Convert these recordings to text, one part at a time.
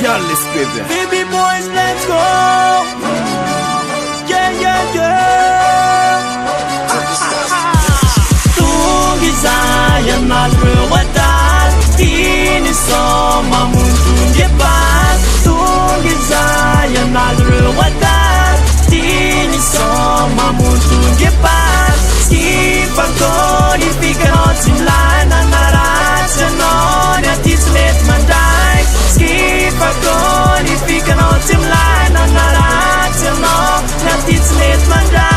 special SPV. Baby boys, let's go. Yeah, yeah, yeah. Tungizayan nalruwadal Tini soma muntunge pas Tungizayan nalruwadal Tini soma muntunge pas Skipagoni fikanotsimlana naratsanoni atislet manday Skipagoni fikanotsimlana naratsanoni atislet manday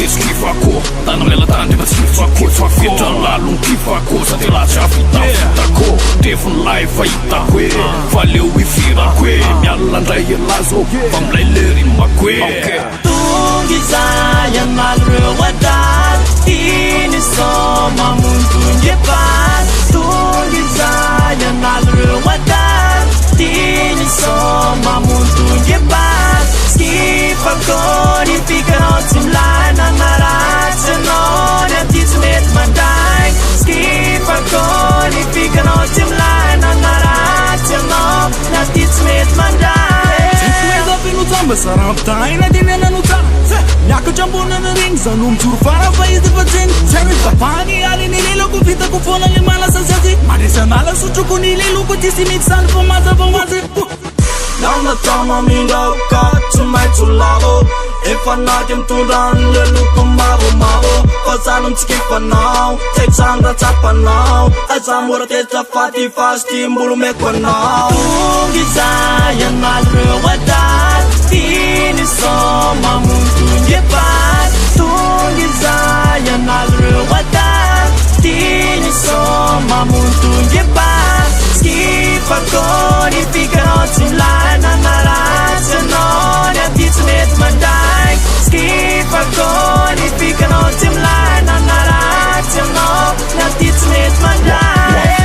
Skifako, tanamlela tany defa tsy mifako Fitra lalo mifako sady latsa vitako Devon live fahitako hoe fa leo ifirako hoe mialina ndray elazo fa milay le rimako hoe Tungizayan nalruwadal Tini soma muntunge pas Tungizayan nalruwadal Tini soma muntunge pas Skipagoni fikanotsimlana naratsanoni atismet manday Skipagoni fikanotsimlana naratsanoni atismet manday Pinutamba saraptaina dinananuta Miakatra ambonana regny zano mijoro fara fa izy efa tseny Tsy ny tapany ali ny leloko vitako foana le malasasazy Maresanala sotroko ny leloko tisy mitsany fa mazavaoazy Nauna tama mindaoka tsy maintsy lavo Efa naty mitondran'ny le loko mavomavo Fa zano mitsikefanao Tetsanga tsapanao Aza mora tetra faty fasy ty mbolo meko anao Tungizayan nalruwadal Tini soma muntunge pas Tungizayan nalruwadal Tini soma muntunge pas Skipagoni fikanotsimlana naratsanoni atismet manday Skipagoni fikanotsimlana naratsanoni atismet manday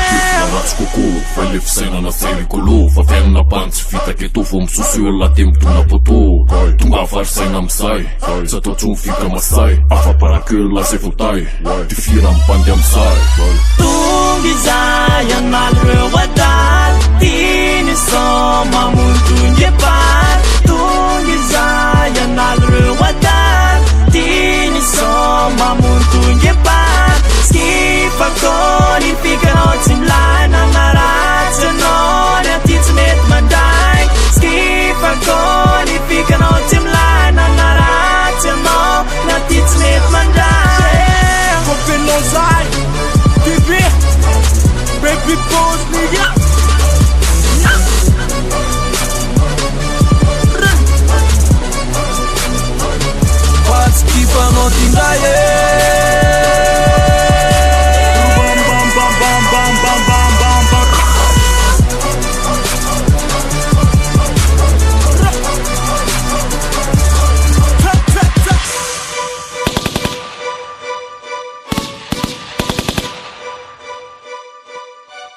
Kokoa fa le fisainana ferikolo fa fiainana pantsy fitaka eto vao misosiola te mitona poto tonga afarisaina amizay tsy atao tsy mifika masay afaparakela zay votay ty fira mipande amizay Tungizayan nalruwadal Tini soma muntunge pas